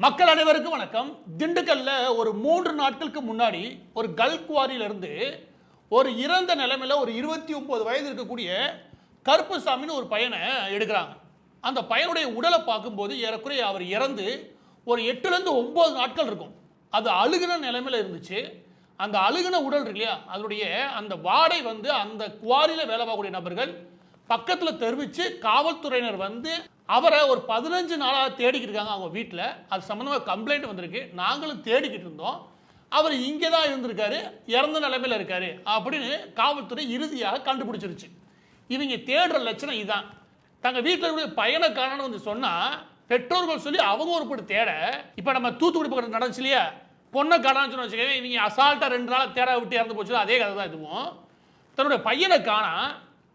மக்கள் அனைவருக்கும் வணக்கம். திண்டுக்கல்ல ஒரு 3 நாட்களுக்கு முன்னாடி ஒரு கல்குவாரியிலிருந்து ஒரு இறந்த நிலைமையில ஒரு 29 வயது இருக்கக்கூடிய கருப்புசாமின்னு ஒரு பையனை எடுக்கிறாங்க. அந்த பையனுடைய உடலை பார்க்கும்போது ஏறக்குறைய அவர் இறந்து ஒரு 8லேருந்து 9 நாட்கள் இருக்கும். அது அழுகின நிலைமையில இருந்துச்சு. அந்த அழுகின உடல் இருக்கு இல்லையா, அதனுடைய அந்த வாடை அந்த குவாரியில் வேலை பார்க்கக்கூடிய நபர்கள் பக்கத்தில் தெரிவித்து காவல்துறையினர் அவரை ஒரு 15 நாளாக தேடிக்கிட்டு இருக்காங்க அவங்க வீட்டில். அது சம்மந்தமாக கம்ப்ளைண்ட் வந்திருக்கு. நாங்களும் தேடிக்கிட்டு இருந்தோம். அவர் இங்கே தான் இருந்திருக்காரு, இறந்த நிலைமையில் இருக்காரு அப்படின்னு காவல்துறை இறுதியாக கண்டுபிடிச்சிருச்சு. இவங்க தேடுற லட்சணம் இதுதான். தங்கள் வீட்டில் இருக்கிற பையனை காரணம்னு சொன்னால் பெற்றோர்கள் சொல்லி அவங்க ஒரு படி தேட, இப்போ நம்ம தூத்துக்குடி பக்கத்தில் நடந்துச்சு இல்லையா, பொண்ணை காணான்னு சொன்ன வச்சுக்கோங்க, இவங்க அசால்ட்டாக 2 நாள் தேட விட்டு இறந்து போச்சு. அதே கதை தான் இதுவும். தன்னுடைய பையனை காணா,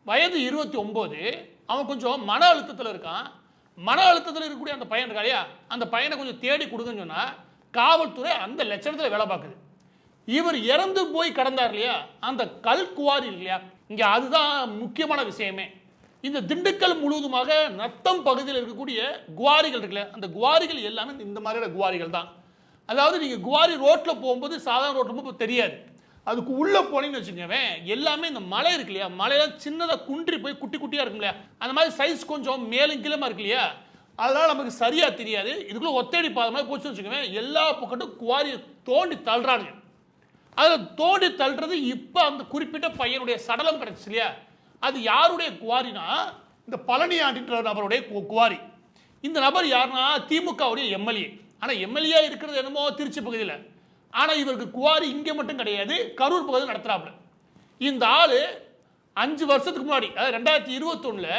வயது 29, அவன் கொஞ்சம் மன அழுத்தத்தில் இருக்கான். மன அழுத்தத்தில் இருக்கக்கூடிய அந்த பையன் இருக்கா இல்லையா, அந்த பையனை கொஞ்சம் தேடி கொடுங்கன்னு சொன்னால் காவல்துறை அந்த லட்சணத்தில் வேலை பார்க்குது. இவர் இறந்து போய் கடந்தார் இல்லையா, அந்த கல்குவாரி இல்லையா, இங்கே அதுதான் முக்கியமான விஷயமே. இந்த திண்டுக்கல் முழுவதுமாக நத்தம் பகுதியில் இருக்கக்கூடிய குவாரிகள் இருக்குல்ல, அந்த குவாரிகள் எல்லாமே இந்த மாதிரியான குவாரிகள் தான். அதாவது நீங்கள் குவாரி ரோட்டில் போகும்போது சாதாரண ரோட்டில் போகும்போது தெரியாது. அதுக்கு உள்ளே போனீங்கன்னு வச்சுக்கோங்க, எல்லாமே இந்த மலை இருக்கு இல்லையா, மலையெல்லாம் சின்னதாக குன்றி போய் குட்டி குட்டியாக இருக்கும் இல்லையா, அந்த மாதிரி சைஸ் கொஞ்சம் மேலும் கீழமாக இருக்கு இல்லையா, அதனால் நமக்கு சரியாக தெரியாது. இதுக்குள்ளே ஒத்தடி பாத மாதிரி போச்சுன்னு வச்சுக்கோங்க, எல்லா பக்கத்தும் குவாரியை தோண்டி தள்ளுறாங்க. அதில் தோண்டி தள்ளுறது இப்போ அந்த குறிப்பிட்ட பையனுடைய சடலம் கிடச்சிச்சு இல்லையா, அது யாருடைய குவாரினா இந்த பழனி ஆண்டின்ற நபருடைய குவாரி. இந்த நபர் யாருன்னா திமுகவுடைய எம்எல்ஏ. ஆனால் எம்எல்ஏ இருக்கிறது என்னமோ திருச்சி பகுதியில், ஆனால் இவருக்கு குவாரி இங்கே மட்டும் கிடையாது, கரூர் பகுதியில் நடத்துகிறாப்புல. இந்த ஆள் 5 வருஷத்துக்கு முன்னாடி, அதாவது 2021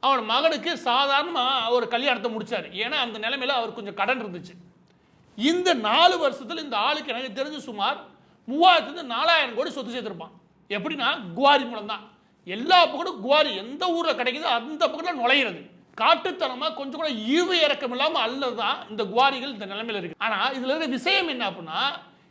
அவன் மகனுக்கு சாதாரணமாக ஒரு கல்யாணத்தை முடித்தார். ஏன்னா அந்த நிலைமையில் அவர் கொஞ்சம் கடன் இருந்துச்சு. இந்த 4 வருஷத்தில் இந்த ஆளுக்கு எனக்கு தெரிஞ்சு சுமார் 3000-4000 கோடி சொத்து சேர்த்துருப்பான். எப்படின்னா குவாரி மூலம் தான். எல்லா பக்கமும் குவாரி எந்த ஊரில் கிடைக்குதோ அந்த பக்கத்தில் நுழையிறது. காட்டுத்தனமாக கொஞ்சம் கூட ஈவு இறக்கம் இல்லாமல் அல்லதான் இந்த குவாரிகள் இந்த நிலைமையில் இருக்கு. ஆனால் இதில் இருக்கிற விஷயம் என்ன அப்படின்னா,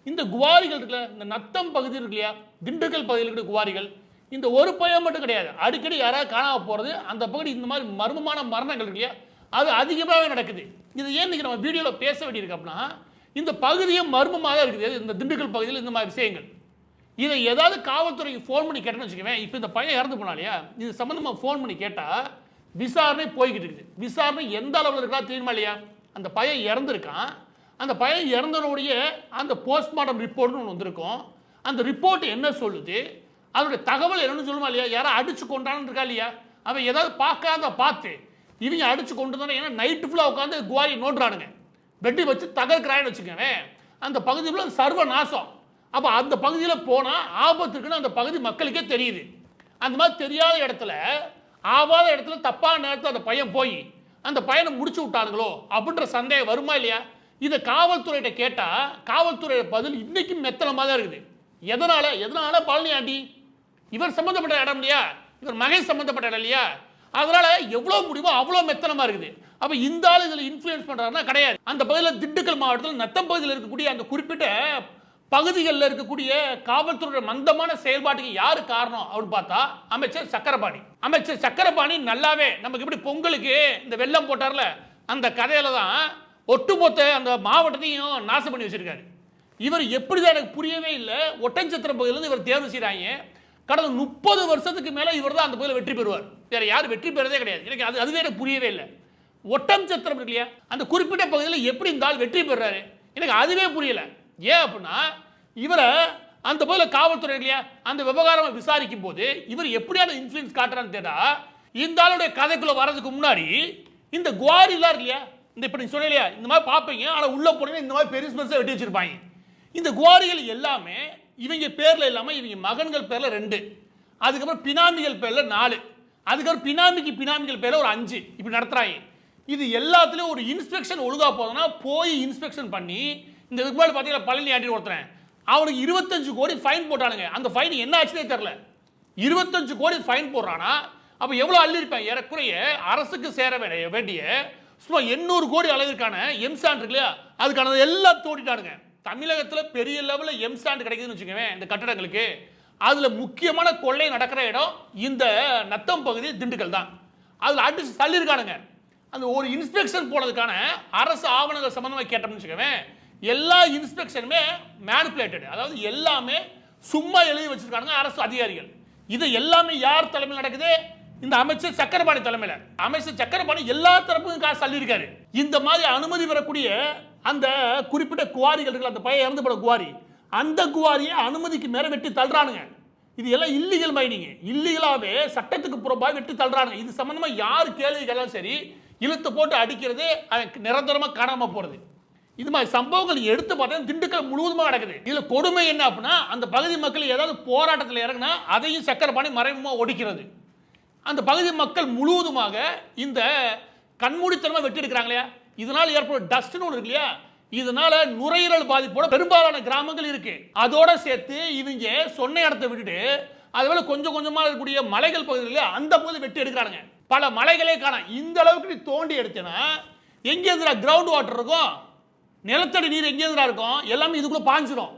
இந்த குவாரிகள் இருக்குல்ல, இந்த நத்தம் பகுதி இருக்கு இல்லையா, திண்டுக்கல் பகுதியில் இருக்கிற குவாரிகள் இந்த ஒரு பையன் மட்டும் கிடையாது. அடிக்கடி யாராவது காணாம போகிறது, அந்த பகுதி இந்த மாதிரி மர்மமான மரணங்கள் இருக்கு இல்லையா, அது அதிகமாகவே நடக்குது. இது ஏன் நம்ம வீடியோவில் பேச வேண்டியிருக்கு அப்படின்னா, இந்த பகுதியும் மர்மமாக தான் இருக்குது. இந்த திண்டுக்கல் பகுதியில் இந்த மாதிரி விஷயங்கள், இதை ஏதாவது காவல்துறைக்கு ஃபோன் பண்ணி கேட்டேன்னு வச்சுக்கவேன். இப்போ இந்த பையன் இறந்து போனா இல்லையா, இது சம்மந்தமாக ஃபோன் பண்ணி கேட்டால் விசாரணை போய்கிட்டு இருக்குது. விசாரணை எந்த அளவில் இருக்கா தெரியுமா இல்லையா, அந்த பையன் இறந்துருக்கான். அந்த பையன் இறந்தனுடைய அந்த போஸ்ட்மார்ட்டம் ரிப்போர்ட்னு ஒன்று வந்திருக்கும். அந்த ரிப்போர்ட் என்ன சொல்லுது, அதனுடைய தகவல் என்னன்னு சொல்லுமா இல்லையா, யாரும் அடிச்சு கொண்டான்னு இருக்கா இல்லையா, அவன் ஏதாவது பார்த்து இவங்க அடிச்சு கொண்டு தானே. ஏன்னா நைட்டு ஃபுல்லாக உட்காந்து குவாரி நோண்டுறானுங்க, வெட்டி வச்சு தகர்க்கிறான்னு வச்சுக்கோங்க. அந்த பகுதியில் சர்வ நாசம். அப்போ அந்த பகுதியில் போனால் ஆபத்து இருக்குன்னு அந்த பகுதி மக்களுக்கே தெரியுது. அந்த மாதிரி தெரியாத இடத்துல, ஆவாத இடத்துல தப்பான நேரத்தில் அந்த பையன் போய் அந்த பையனை முடிச்சு விட்டானுங்களோ அப்படின்ற சந்தேகம் வருமா இல்லையா. இதை காவல்துறையிட்ட கேட்டால் காவல்துறை பதில் இன்னைக்கும் மெத்தனமாக தான் இருக்குது. எதனால பழனி ஆண்டி இவர் சம்மந்தப்பட்ட இடம் இல்லையா, இவர் மகேஷ் சம்மந்தப்பட்ட இடம் இல்லையா, அதனால எவ்வளோ முடியுமோ அவ்வளோ மெத்தனமாக இருக்குது. அப்போ இந்த ஆள் இதில் இன்ஃப்ளூயன்ஸ் பண்ணுறாருன்னா கிடையாது. அந்த பகுதியில் திண்டுக்கல் மாவட்டத்தில் நத்தம் பகுதியில் இருக்கக்கூடிய அந்த குறிப்பிட்ட பகுதிகளில் இருக்கக்கூடிய காவல்துறையோட மந்தமான செயல்பாட்டுக்கு யாரு காரணம் அப்படின்னு பார்த்தா அமைச்சர் சக்கரபாணி. அமைச்சர் சக்கரபாணி நல்லாவே நமக்கு இப்படி பொங்கலுக்கு இந்த வெள்ளம் போட்டார்ல, அந்த கதையில தான் ஒட்டுமொத்த அந்த மாவட்டத்தையும் நாசம் பண்ணி வச்சிருக்காரு. இவர் எப்படிதான் எனக்கு புரியவே இல்லை. ஒட்டன்சத்திரம் பகுதியிலிருந்து இவர் தேர்வு செய்கிறாங்க. கடந்த 30 வருஷத்துக்கு மேலே இவர் தான் அந்த பகுதியில் வெற்றி பெறுவார். வேற யாரும் வெற்றி பெறதே கிடையாது. எனக்கு அதுவே எனக்கு புரியவே இல்லை. ஒட்டன்சத்திரம் இருக்கு இல்லையா, அந்த குறிப்பிட்ட பகுதியில் எப்படி இந்த ஆள் வெற்றி பெறாரு எனக்கு அதுவே புரியல. ஏன் அப்படின்னா, இவரை அந்த பகுதியில் காவல்துறை இல்லையா, அந்த விவகாரம் விசாரிக்கும் போது இவர் எப்படியான இன்ஃப்ளூயன்ஸ் காட்டுறான்னு கேட்டா, இந்த ஆளுடைய கதைக்குள்ள வர்றதுக்கு முன்னாடி இந்த குவாரிலாம் இருக்கு இல்லையா, இந்த இப்போ நீங்க சொன்னீங்க இந்த மாதிரி பார்ப்பீங்க, ஆனால் உள்ள போனீங்கன்னா இந்த மாதிரி பெருசு பெருசாக வெட்டி வச்சிருப்பாங்க. இந்த குவாரிகள் எல்லாமே இவங்க பேர்ல இல்லாமல் இவங்க மகன்கள் பேர்ல 2, அதுக்கப்புறம் பினாமிகள் பேர்ல 4, அதுக்கப்புறம் பினாமிகள் பேர்ல ஒரு 5 இப்படி நடத்துறாங்க. இது எல்லாத்துலேயும் ஒரு இன்ஸ்பெக்ஷன் ஒழுங்கா போதுன்னா போய் இன்ஸ்பெக்ஷன் பண்ணி, இந்த இதுக்கு மேலே பார்த்தீங்கன்னா பழனி ஆண்டி ஒருத்தன் அவனுக்கு 25 கோடி ஃபைன் போட்டானுங்க. அந்த ஃபைன் என்ன ஆச்சுன்னே தெரியல. 25 கோடி ஃபைன் போடுறானா, அப்போ எவ்வளோ அள்ளிருப்பேன். ஏறக்குறைய அரசுக்கு சேர வேண்டிய சும்மா 800 கோடி அளவிற்கான எம்சாண்ட் இருக்கு இல்லையா, அதுக்கான எல்லாம் தோண்டிட்டானுங்க. தமிழகத்தில் பெரிய லெவலில் எம்சாண்ட் கிடைக்குதுன்னு வச்சுக்கோங்க இந்த கட்டடங்களுக்கு. அதில் முக்கியமான கொள்ளை நடக்கிற இடம் இந்த நத்தம் பகுதி திண்டுக்கல் தான். அதில் அடிச்சு தள்ளியிருக்கானுங்க. அந்த ஒரு இன்ஸ்பெக்ஷன் போனதுக்கான அரசு ஆவணங்கள் சம்பந்தமாக கேட்டோம்னு வச்சுக்கோங்க, எல்லா இன்ஸ்பெக்ஷனுமே மேனிபுலேட்டட், அதாவது எல்லாமே சும்மா எழுதி வச்சிருக்காங்க அரசு அதிகாரிகள். இது எல்லாமே யார் தலைமையில் நடக்குது? இந்த அமைச்சர் சக்கரபாணி தலைமையில். அமைச்சர் சக்கரபாணி எல்லா தரப்புக்கும் காசு தள்ளியிருக்காரு. இந்த மாதிரி அனுமதி பெறக்கூடிய அந்த குறிப்பிட்ட குவாரிகள் இருக்குல்ல, அந்த பையன் இறந்து போன குவாரி, அந்த குவாரியை அனுமதிக்கு மேல வெட்டி தள்ளுறானுங்க. இது எல்லாம் இல்லீகல் மைனிங், இல்லீகலாவே சட்டத்துக்கு புறம்பாக வெட்டி தள்ளுறானுங்க. இது சம்பந்தமா யார் கேள்வி கேட்டாலும் சரி, இழுத்து போட்டு அடிக்கிறது, நிரந்தரமா காணாம போறது, இது மாதிரி சம்பவங்கள் எடுத்து பார்த்தா திண்டுக்கல் முழுவதுமா நடக்குது. இதுல கொடுமை என்ன அப்படின்னா, அந்த பகுதி மக்கள் ஏதாவது போராட்டத்தில் இறங்கினா அதையும் சக்கரபாணி மறைமுகமா ஒடிக்கிறது. அந்த பகுதி மக்கள் முழுவதுமாக இந்த கண்மூடித்தனமா வெட்டி எடுக்கிறாங்களே, இதனால் ஏற்படும் டஸ்ட்னு ஒன்று இருக்கு இல்லையா, இதனால நுரையீரல் பாதிப்போட பெரும்பாலான கிராமங்கள் இருக்கு. அதோட சேர்த்து இவங்க சொன்ன இடத்தை விட்டுட்டு அதுபோல கொஞ்சம் கொஞ்சமா இருக்கக்கூடிய மலைகள் பகுதியில் அந்த பகுதி வெட்டி எடுக்கிறாங்க. பல மலைகளே காணோம். இந்த அளவுக்கு நீ தோண்டி எடுத்தனா எங்க இருந்தா கிரவுண்ட் வாட்டர் இருக்கும், நிலத்தடி நீர் எங்க இருந்தா இருக்கும், எல்லாமே இதுக்குள்ள பாஞ்சிரும்.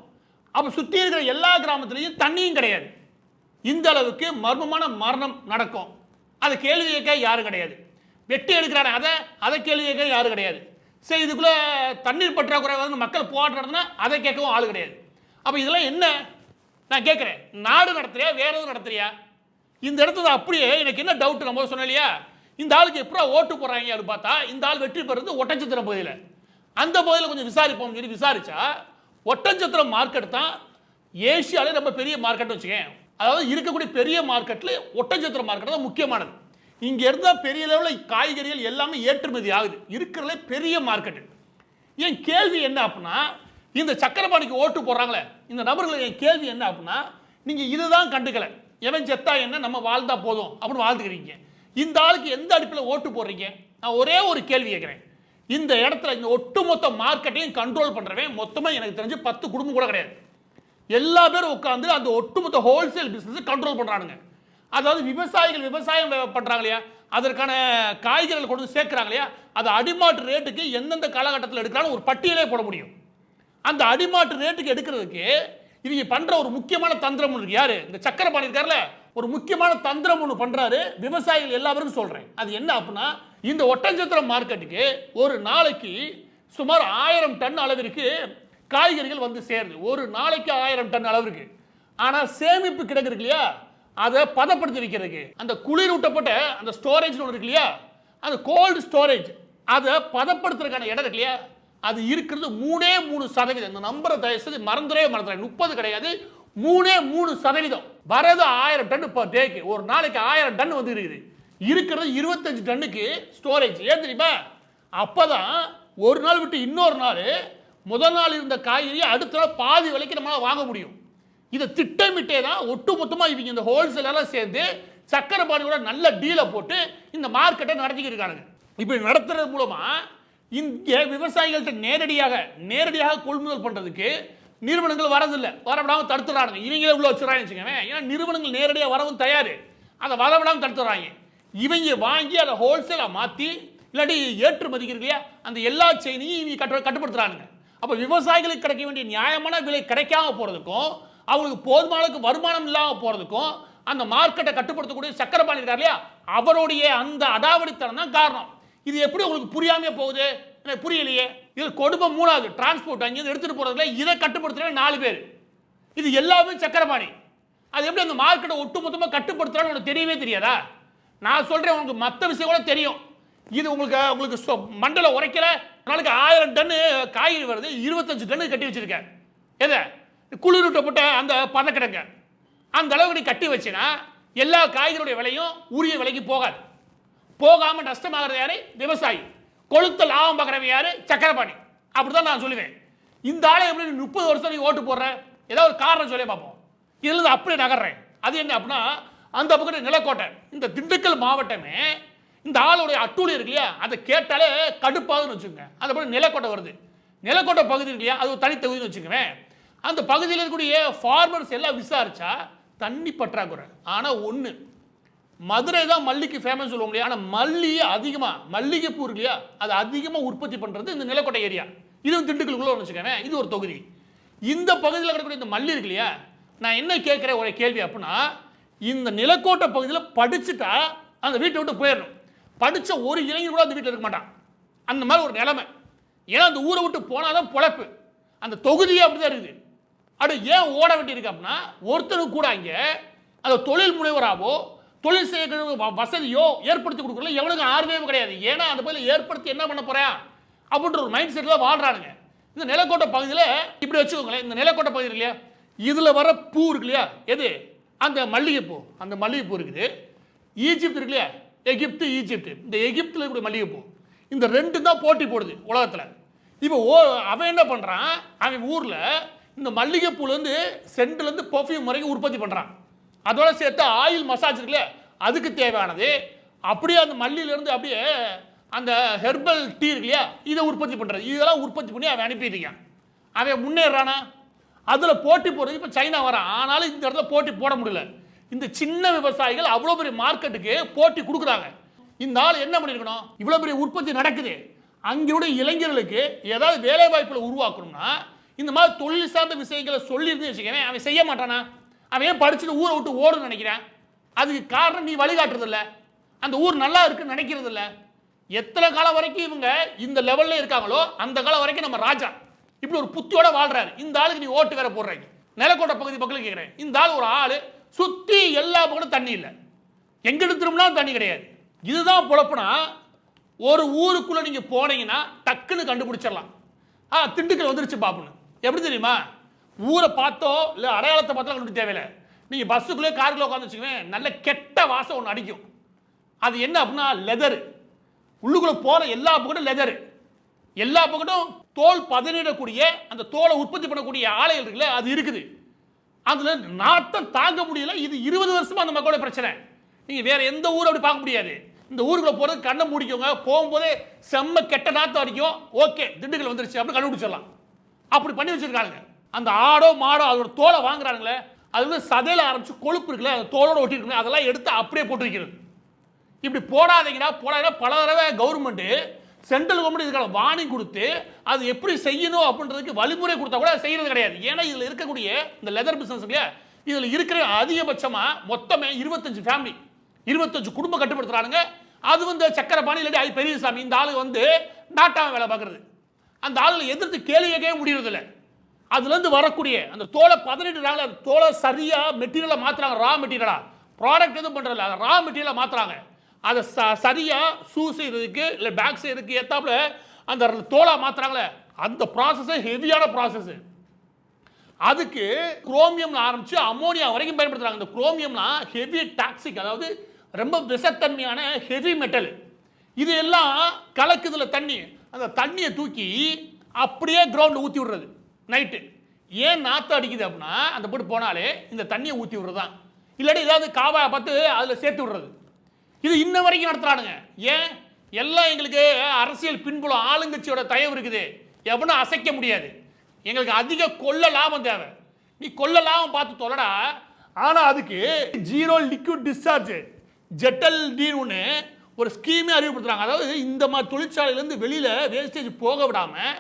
அப்ப சுத்தி இருக்கிற எல்லா கிராமத்திலையும் தண்ணியும் கிடையாது. இந்த அளவுக்கு மர்மமான மரணம் நடக்கும். அதை கேள்வி கேட்க யாரும் கிடையாது. வெட்டி எடுக்கிறாங்க, அதை கேள்வி கேட்க யாரும் கிடையாது. சரி, இதுக்குள்ள தண்ணீர் பற்றாக்குறை வந்து மக்கள் போராடுறதுன்னா அதை கேட்கவும் ஆள் கிடையாது. அப்ப இதெல்லாம் என்ன நான் கேட்கிறேன், நாடு நடத்துறியா வேற எதுவும் நடத்துறியா? இந்த இடத்துல அப்படியே எனக்கு என்ன டவுட், நம்ம சொன்னோம் இல்லையா, இந்த ஆளுக்கு எப்படா ஓட்டு போறாங்க அப்படின்னு பார்த்தா இந்த ஆள் வெற்றி பெறுறது ஒட்டஞ்சத்திரம் பகுதியில். அந்த பகுதியில் கொஞ்சம் விசாரிப்போம் சொல்லி விசாரிச்சா ஒட்டஞ்சத்திரம் மார்க்கெட் தான் ஏசியாலே ரொம்ப பெரிய மார்க்கெட் வச்சுக்கேன். அதாவது இருக்கக்கூடிய பெரிய மார்க்கெட்ல ஒட்டஞ்சத்திரம் மார்க்கெட் தான் முக்கியமானது. இங்க இருந்தா பெரிய லெவலில் காய்கறிகள் எல்லாமே ஏற்றுமதி ஆகுது. இருக்கிறதுல பெரிய மார்க்கெட். என் கேள்வி என்ன அப்படின்னா, இந்த சக்கரபாணிக்கு ஓட்டு போடுறாங்களே இந்த நபர்கள், என் கேள்வி என்ன அப்படின்னா, நீங்க இதுதான் கண்டுக்கல, எவன் செத்தா என்ன நம்ம வாழ்ந்தா போதும் அப்படின்னு வாழ்ந்துக்கிறீங்க. இந்த ஆளுக்கு எந்த அடிப்பில் ஓட்டு போடுறீங்க? நான் ஒரே ஒரு கேள்வி கேட்கிறேன். இந்த இடத்துல இந்த ஒட்டுமொத்த மார்க்கெட்டையும் கண்ட்ரோல் பண்றவன் மொத்தமா எனக்கு தெரிஞ்சு 10 குடும்பம் கூட கிடையாது. எல்லா பேரும் உட்காந்து அந்த ஒட்டுமொத்த ஹோல்சேல் பிசினஸ் கண்ட்ரோல் பண்றானுங்க. அதாவது விவசாயிகள் விவசாயம் பண்றாங்க இல்லையா, அதற்கான காய்கறிகள் கொண்டு சேர்க்கிறாங்க இல்லையா, அது அடிமாட்டு ரேட்டுக்கு எந்தெந்த காலகட்டத்தில் எடுக்கிறான்னு ஒரு பட்டியலே போட முடியும். அந்த அடிமாட்டு ரேட்டுக்கு எடுக்கிறதுக்கு இவங்க பண்ற ஒரு முக்கியமான தந்திரம் இருக்கு. யாரு? இந்த சக்கரபாணி இருக்காருல, ஒரு முக்கியமான தந்திரம் ஒன்று பண்றாரு. விவசாயிகள் எல்லாருக்கும் சொல்றேன், அது என்ன அப்படின்னா, இந்த ஒட்டஞ்சத்திரம் மார்க்கெட்டுக்கு ஒரு நாளைக்கு சுமார் 1000 டன் அளவிற்கு காய்கறிகள் வந்து சேருது. ஒரு நாளைக்கு 1000 டன் அளவிற்கு. ஆனா சேமிப்பு கிடக்கு இல்லையா, அதை பதப்படுத்தி வைக்கிறதுக்கு அந்த குளிரூட்டப்பட்ட அந்த ஸ்டோரேஜ் ஒன்று இருக்கு இல்லையா, அந்த கோல்டு ஸ்டோரேஜ், அதை பதப்படுத்துறதுக்கான இடம் இருக்கு இல்லையா, அது இருக்கிறது 3%. இந்த நம்பரை தயவுசெய்து மறந்துடவே மறந்துடுறேன். 30 கிடையாது, 3% வரது 1000 டன் பர் டேக்கு. ஒரு நாளைக்கு 1000 டன் வந்து இருக்குது. இருக்கிறது 25 டன்னுக்கு ஸ்டோரேஜ். ஏன் தெரியுமா? அப்பதான் ஒரு நாள் விட்டு இன்னொரு நாள் முதல் நாள் இருந்த காய்கறி அடுத்த நாள் பாதி விலைக்கு நம்மளால வாங்க முடியும். இதை திட்டமிட்டே தான் ஒட்டுமொத்தமாக இவங்க இந்த ஹோல்சேலெல்லாம் சேர்ந்து சக்கரபாணியோட நல்ல டீலை போட்டு இந்த மார்க்கெட்டை நடத்திக்கிட்டு இருக்காங்க. இப்படி நடத்துறது மூலமா இங்கே விவசாயிகள்கிட்ட நேரடியாக கொள்முதல் பண்றதுக்கு நிறுவனங்கள் வரதில்லை, வரவிடாமல் தடுத்துறாங்க. இவங்களே உள்ள வச்சுறாங்க வச்சுக்கோங்க. ஏன்னா நிறுவனங்கள் நேரடியாக வரவும் தயார், அதை வரவிடாமல் தடுத்துறாங்க. இவங்க வாங்கி அதை ஹோல்சேலாக மாற்றி இல்லாட்டி ஏற்றுமதிக்கு இல்லையா, அந்த எல்லா செயினையும் இவங்க கட்டுப்படுத்துறாங்க. அப்போ விவசாயிகளுக்கு கிடைக்க வேண்டிய நியாயமான விலை கிடைக்காம போறதுக்கும் அவங்களுக்கு போதுமான வருமானம் இல்லாமல் போறதுக்கும் அந்த மார்க்கெட்டை கட்டுப்படுத்தக்கூடிய சக்கரபாணி இருக்கார் இல்லையா, அவருடைய அந்த அடாவடித்தனம் தான் காரணம். இது எப்படி உங்களுக்கு புரியாமே போகுது? எனக்கு புரியலையே. இது கொடுமை 3வது டிரான்ஸ்போர்ட், அங்கேருந்து எடுத்துட்டு போறதுல இதை கட்டுப்படுத்துற 4 பேர். இது எல்லாமே சக்கரபாணி. அது எப்படி அந்த மார்க்கெட்டை ஒட்டுமொத்தமாக கட்டுப்படுத்துறான்னு உனக்கு தெரியவே தெரியாதா? நான் சொல்றேன், உங்களுக்கு மற்ற விஷயம் கூட தெரியும். இது உங்களுக்கு மண்டல உரைக்கல. நாளைக்கு 1000 டன் காய்கறி வருது, 25 டன் கட்டி வச்சிருக்கேன். எதை? குளிரூட்டப்பட்ட அந்த பதக்கிடங்க. அந்த அளவுக்கு நீ கட்டி வச்சினா எல்லா காய்கறியுடைய விலையும் உரிய விலைக்கு போகாது. போகாம நஷ்டமாகிறது யாரு? விவசாயி. கொளுத்த லாபம் பார்க்குறவங்க யாரு? சக்கரபாணி. அப்படிதான் நான் சொல்லுவேன். இந்த ஆளை எப்படி 30 வருஷம் நீ ஓட்டு போடுற? ஏதாவது ஒரு காரணம் சொல்லி பார்ப்போம். இதுல இருந்து அப்படியே நகர்றேன். அது என்ன அப்படின்னா, அந்த பக்கம் நிலக்கோட்டை, இந்த திண்டுக்கல் மாவட்டமே இந்த ஆளுடைய அட்டூழி இருக்கு இல்லையா, அதை கேட்டாலே கடுப்பாகுதுன்னு வச்சுக்கோங்க. அந்த பக்கம் நிலக்கோட்டை வருது. நிலக்கோட்டை பகுதி இருக்கு இல்லையா, அது ஒரு தனி தொகுதின்னு வச்சுக்கோங்க. அந்த பகுதியில் இருக்கக்கூடிய ஃபார்மர்ஸ் எல்லாம் விசாரிச்சா தண்ணி பற்றாக்குறை. ஆனால் ஒன்று, மதுரை தான் மல்லிக்கு ஃபேமஸ் சொல்லுவோம் இல்லையா, ஆனால் மல்லிகைப்பூ இருக்கு இல்லையா, அது அதிகமாக உற்பத்தி பண்ணுறது இந்த நிலக்கோட்டை ஏரியா. இதுவும் திண்டுக்கலுக்குள்ள வச்சுக்கோங்க. இது ஒரு தொகுதி. இந்த பகுதியில் இருக்கக்கூடிய இந்த மல்லி இருக்கு இல்லையா, நான் என்ன கேட்குறேன் ஒரு கேள்வி அப்படின்னா, இந்த நிலக்கோட்டை பகுதியில் படிச்சுட்டா அந்த வீட்டை விட்டு போயிடணும். படிச்ச ஒரு இளைஞர் கூட அந்த வீட்டில் இருக்க மாட்டான். அந்த மாதிரி ஒரு நிலைமை. ஏன்னா அந்த ஊரை விட்டு போனாதான் பொழப்பு. அந்த தொகுதியே அப்படிதான் இருக்குது. அது ஏன் ஓட வேண்டி இருக்கு அப்படின்னா, ஒருத்தருக்கு கூட இங்க அந்த தொழில் முனைவராவோ தொழில் செய்ய வசதியோ ஏற்படுத்தி கொடுக்கல எவனுக்கு ஆர்வமே கிடையாது. ஏன்னா அந்த பகுதியில் ஏற்படுத்தி என்ன பண்ண போறேன் அப்படின்ற ஒரு மைண்ட் செட்ல வாழ்றானுங்க. இந்த நிலக்கோட்டை பகுதியில் இப்படி வச்சுக்கோங்களேன். இந்த நிலக்கோட்டை பகுதி இல்லையா, இதுல வர பூ இருக்கு இல்லையா, எது அந்த மல்லிகைப்பூ. அந்த மல்லிகைப்பூ இருக்குது. ஈஜிப்ட் இருக்கு இல்லையா, எகிப்து ஈஜிப்ட், இந்த எகிப்துல இருக்கிற மல்லிகைப்பூ, இந்த ரெண்டு தான் போட்டி போடுது உலகத்துல. இப்போ அவன் என்ன பண்றான், அவன் ஊர்ல இந்த மல்லிகைப்பூலேருந்து சென்ட்லேருந்து பர்ஃப்யூம் வரைக்கும் உற்பத்தி பண்ணுறான். அதோட சேர்த்து ஆயில் மசாஜ் இருக்குல்ல, அதுக்கு தேவையானது அப்படியே அந்த மல்லியிலேருந்து அப்படியே அந்த ஹெர்பல் டீ இருக்கு இல்லையா, இதை உற்பத்தி பண்ணுறது. இதெல்லாம் உற்பத்தி பண்ணி அவன் அனுப்பிடுறான். அவன் முன்னேறானா, அதில் போட்டி போடுறது. இப்போ சைனா வரான், ஆனாலும் இந்த இடத்துல போட்டி போட முடியல. இந்த சின்ன விவசாயிகள் அவ்வளோ பெரிய மார்க்கெட்டுக்கு போட்டி கொடுக்குறாங்க. இந்த ஆள் என்ன பண்ணியிருக்கணும், இவ்வளோ பெரிய உற்பத்தி நடக்குது, அங்களுடைய இளைஞர்களுக்கு ஏதாவது வேலை வாய்ப்புகளை உருவாக்கணும்னா இந்த மாதிரி தொழில் சார்ந்த விஷயங்களை சொல்லியிருந்து வச்சுக்கவேன், அவன் செய்ய மாட்டானா? அவன் ஏன் படிச்சுட்டு ஊரை விட்டு ஓடுன்னு நினைக்கிறான்? அதுக்கு காரணம் நீ வழிகாட்டுறது இல்லை, அந்த ஊர் நல்லா இருக்குன்னு நினைக்கிறது இல்லை. எத்தனை காலம் வரைக்கும் இவங்க இந்த லெவல்ல இருக்காங்களோ அந்த காலம் வரைக்கும் நம்ம ராஜா இப்படி ஒரு புத்தியோட வாழ்றாரு. இந்த ஆளுக்கு நீ ஓட்டு வேற போடுறீங்க. நிலக்கோட்டை பகுதி மக்களுக்கு கேட்குறேன், இந்த ஆள் ஒரு ஆள் சுற்றி எல்லா பக்கமும் தண்ணி இல்லை, எங்க எடுத்துரும்னா தண்ணி கிடையாது. இதுதான் பொழப்புனா ஒரு ஊருக்குள்ள நீங்க போனீங்கன்னா டக்குன்னு கண்டுபிடிச்சிடலாம். திண்டுக்கல் வந்துருச்சு பாப்புன்னு. எப்படி தெரியுமா, ஊரை பார்த்தோ இல்லை அடையாளத்தை பார்த்தோ கண்டுபிடிக்க தேவையில்லை. நீங்கள் பஸ்ஸுக்குள்ளே காருக்குள்ளே உட்காந்து வச்சுக்கோங்க, நல்ல கெட்ட வாசம் ஒன்று அடிக்கும். அது என்ன அப்படின்னா லெதரு. உள்ளுக்குள்ளே போகிற எல்லா பக்கமும் லெதரு, எல்லா பக்கமும் தோல் பதனிடக்கூடிய அந்த தோலை உற்பத்தி பண்ணக்கூடிய ஆலைகள் இருக்குல்ல, அது இருக்குது. அதில் நாட்டம் தாங்க முடியல. இது 20 வருஷமா அந்த மக்களோட பிரச்சனை. நீங்கள் வேற எந்த ஊரை அப்படி பார்க்க முடியாது. இந்த ஊருக்குள்ள போகிறது கண்ணை மூடிக்கோங்க, போகும்போதே செம்ம கெட்ட நாட்டம் அடிக்கும். ஓகே திண்டுக்கல் வந்துருச்சு அப்படின்னு கண்டுபிடிச்சிடலாம். அப்படி பண்ணி வச்சிருக்காங்க. அந்த ஆடோ மாடோ அதோட தோலை வாங்குறாங்களே, அது வந்து சதையில ஆரம்பிச்சு கொழுப்பு இருக்குல்ல, அந்த தோலோட ஒட்டி இருக்குல்ல, அதெல்லாம் எடுத்து அப்படியே போட்டு வைக்கிறது. இப்படி போடாதீங்கன்னா பல தடவை கவர்மெண்ட் சென்ட்ரல் கவர்மெண்ட் இதுக்கான வார்னிங் கொடுத்து அது எப்படி செய்யணும் அப்படின்றதுக்கு வழிமுறை கொடுத்தா கூட செய்யறது கிடையாது. ஏன்னா இதுல இருக்கக்கூடிய இந்த லெதர் பிசினஸ் இதுல இருக்கிற அதிகபட்சமா மொத்தமே 25 ஃபேமிலி, 25 குடும்பம் கட்டுப்படுத்துறானுங்க. அது வந்து சக்கரை பாணி இல்லாட்டி அது பெரியசாமி, இந்த ஆளு வந்து நாட்டாம வேலை பார்க்கறது. அந்த ஆளுகளை எதிர்த்து கேள்வி கேட்கவே முடியறதில்லை. அதுலேருந்து வரக்கூடிய அந்த தோலை பதனிடுறாங்க, அந்த தோலை சரியாக மெட்டீரியலை மாற்றுறாங்க. ரா மெட்டீரியலா ப்ராடக்ட் எதுவும் பண்ணுறதில்ல, அதை ரா மெட்டீரியலை மாற்றுறாங்க. அதை சரியாக ஷூ செய்கிறதுக்கு இல்லை பேக் செய்கிறதுக்கு ஏற்றாப்புல அந்த தோலை மாற்றுறாங்களே, அந்த ப்ராசஸே ஹெவியான ப்ராசஸ். அதுக்கு குரோமியம்ல ஆரம்பித்து அமோனியா வரைக்கும் பயன்படுத்துகிறாங்க. இந்த குரோமியம்னா ஹெவி டாக்ஸிக், அதாவது ரொம்ப விஷத்தன்மையான ஹெவி மெட்டல். இது எல்லாம் கலக்குதுல தண்ணி, அந்த தண்ணியை தூக்கி அப்படியே கிரவுண்டில் ஊற்றி விடுறது நைட்டு. ஏன் நாற்று அடிக்குது அப்படின்னா, அந்த போட்டு போனாலே இந்த தண்ணியை ஊற்றி விடுறது தான், இல்லாட்டி ஏதாவது காவா பார்த்து அதில் சேர்த்து விடுறது. இது இன்ன வரைக்கும் நடத்துறானுங்க. ஏன், எல்லாம் எங்களுக்கு அரசியல் பின்புலம் ஆளுங்கட்சியோட தயவு இருக்குது, எவனும் அசைக்க முடியாது, எங்களுக்கு அதிக கொள்ள லாபம் தேவை, நீ கொள்ள லாபம் பார்த்து தொலைடா. ஆனால் அதுக்கு ஜீரோ லிக்விட் டிஸ்சார்ஜ் ஜெட்டல் டீன்னு ஒரு ஸ்கீமே அறிவுறுத்துறாங்க. அதாவது இந்த மாதிரி தொழிற்சாலையிலேருந்து வெளியில் வேஸ்டேஜ் போக விடாமல்,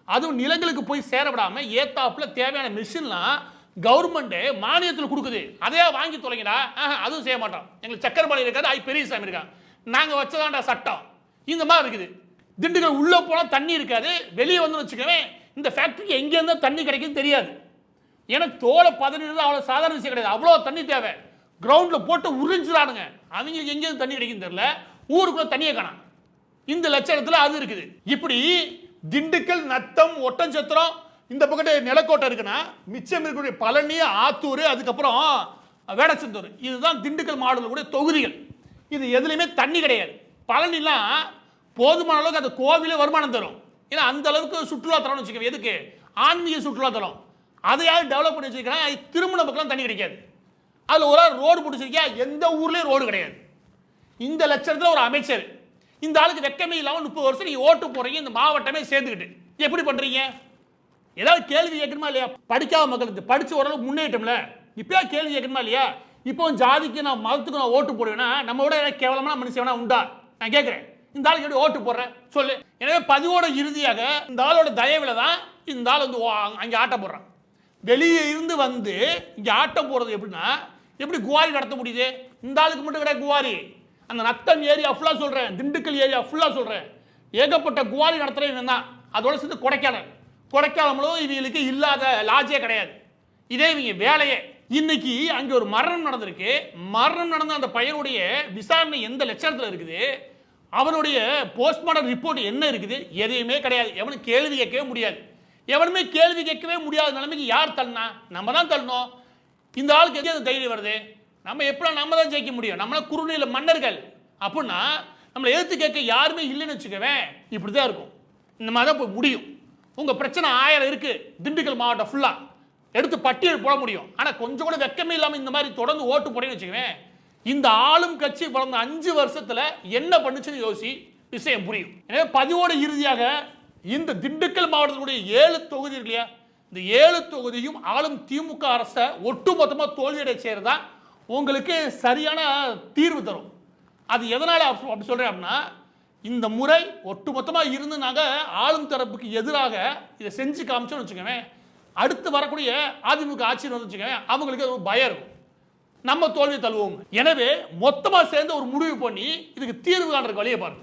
அதுவும் நிலங்களுக்கு போய் சேர விடாமல் ஏத்தாப்புல தேவையான மிஷின்லாம் கவர்மெண்ட்டு மானியத்தில் கொடுக்குது. அதையா வாங்கி தொலைங்கடா. அதுவும் செய்ய மாட்டோம், எங்களுக்கு சக்கரை பாணி இருக்காது, பெரியசாமி இருக்காங்க, நாங்கள் வச்சதான்டா சட்டம். இந்த மாதிரி இருக்குது. திண்டுக்கல் உள்ளே போனால் தண்ணி இருக்காது, வெளியே வந்து வச்சுக்கவே இந்த ஃபேக்ட்ரிக்கு எங்கேருந்து தண்ணி கிடைக்குன்னு தெரியாது. எனக்கு தோலை பதனிடுறது அவ்வளோ சாதாரண விஷயம் கிடையாது, அவ்வளோ தண்ணி தேவை. கிரவுண்டில் போட்டு உறிஞ்சுறானுங்க, அவங்களுக்கு எங்கேருந்து தண்ணி கிடைக்குன்னு தெரியல, ஊருக்குள்ள தண்ணியை காணாம். இந்த லட்சணத்தில் அது இருக்குது. இப்படி திண்டுக்கல், நத்தம், ஒட்டஞ்சத்திரம், இந்த பக்கத்து நிலக்கோட்டை இருக்குன்னா மிச்சம் இருக்கக்கூடிய பழனி, ஆத்தூர், அதுக்கப்புறம் வேடச்சந்தூர், இதுதான் திண்டுக்கல் மாவட்டத்தில் தொகுதிகள். இது எதுலையுமே தண்ணி கிடையாது. பழனிலாம் போதுமான அளவுக்கு அந்த கோவிலே வருமானம் தரும். ஏன்னா அந்த அளவுக்கு சுற்றுலாத்தலம்னு வச்சுக்கோங்க. எதுக்கு, ஆன்மீக சுற்றுலாத்தலம். அதையாவது டெவலப் பண்ணி வச்சிருக்கிறாங்க. திருமண பக்கம் தண்ணி கிடைக்காது. அதில் ஒரு ரோடு போட்டுச்சிருக்கியா, எந்த ஊர்லேயும் ரோடு கிடையாது. இந்த லட்சத்தில் ஒரு அமைச்சர், இந்த ஆளுக்கு வெக்கமே இல்லாமல் 30 வருஷம் நீங்க ஓட்டு போறீங்க, இந்த மாவட்டமே சேர்ந்துக்கிட்டு எப்படி பண்றீங்க? ஏதாவது கேள்வி கேட்கணுமா இல்லையா? படிக்காத மக்களுக்கு படிச்சு ஓரளவு முன்னேற்றம்ல, இப்பயா கேள்வி கேட்கணுமா இல்லையா? இப்போ ஜாதிக்கு நான் மதத்துக்கு நான் ஓட்டு போடுவேன்னா நம்மளோட கேவலமான மனுஷனா உண்டா? நான் கேட்கிறேன், இந்த ஆளுக்கு எப்படி ஓட்டு போடுறேன் சொல்லு. எனவே பதிவோட இறுதியாக இந்த ஆளோட தயவுல தான் இந்த ஆள் வந்து அங்கே ஆட்டம் போடுறான். வெளியே இருந்து வந்து இங்கே ஆட்டம் போடுறது எப்படின்னா, எப்படி குவாரி நடத்த முடியுது? இந்த ஆளுக்கு மட்டும் கிடையாது குவாரி, அந்த நத்தம் ஏரியா ஃபுல்லா சொல்றேன், திண்டுக்கல் ஏரியா ஃபுல்லா சொல்றேன், ஏகப்பட்ட குவாரி நடத்துறவங்க தான். அதோட சேர்ந்து கொடைக்கானலும் இவங்களுக்கு இல்லாத லாஜே கிடையாது. இதே இவங்க வேலையே. இன்னைக்கு அங்க ஒரு மரணம் நடந்திருக்கு. மரணம் நடந்த அந்த பையனுடைய விசாரணை எந்த லட்சணத்தில் இருக்குது, அவனுடைய போஸ்ட்மார்டம் ரிப்போர்ட் என்ன இருக்குது, எதையுமே கிடையாது. எவனும் கேள்வி கேட்கவே முடியாது. எவனுமே கேள்வி கேட்கவே முடியாத நிலைமைக்கு யார் தள்ளனா? நம்ம தான் தள்ளணும். இந்த ஆளுக்கு எது அந்த தைரியம் வருது? நம்ம எப்படிலாம் நம்ம தான் ஜெயிக்க முடியும்? நம்மளாம் குறுநில மன்னர்கள் அப்படின்னா நம்மளை எதிர்த்து கேட்க யாருமே இல்லைன்னு வச்சுக்கவேன். இப்படிதான் இருக்கும். இந்த மாதிரி தான் போய் முடியும். உங்க பிரச்சனை 1000 இருக்கு திண்டுக்கல் மாவட்டம் ஃபுல்லா எடுத்து பட்டியல் போட முடியும். ஆனா கொஞ்சம் கூட வெக்கமே இல்லாம இந்த மாதிரி தொடர்ந்து ஓட்டு போடணும்னு வச்சுக்கவேன். இந்த ஆளும் கட்சி வளர்ந்த 5 வருஷத்துல என்ன பண்ணுச்சுன்னு யோசி, விஷயம் புரியும். எனவே பதிவோட இறுதியாக இந்த திண்டுக்கல் மாவட்டத்தினுடைய 7 தொகுதி இருக்கு இல்லையா, இந்த 7 தொகுதியும் ஆளும் திமுக அரசை ஒட்டுமொத்தமா தோல்வியடை செய்யறதா உங்களுக்கு சரியான தீர்வு தரும். அது எதனால அப்படி சொல்றேன் அப்படின்னா, இந்த முறை ஒட்டுமொத்தமா இருந்து நாங்க ஆளும் தரப்புக்கு எதிராக இதை செஞ்சு காமிச்சோம்னு வச்சுக்கோங்க, அடுத்து வரக்கூடிய அதிமுக ஆட்சி வந்து வச்சுக்கோங்க, அவங்களுக்கு ஒரு பயம் இருக்கும், நம்ம தோல்வி தழுவோம். எனவே மொத்தமா சேர்ந்து ஒரு முடிவு பண்ணி இதுக்கு தீர்வு காண்றதுக்கு வழியை பாருங்க.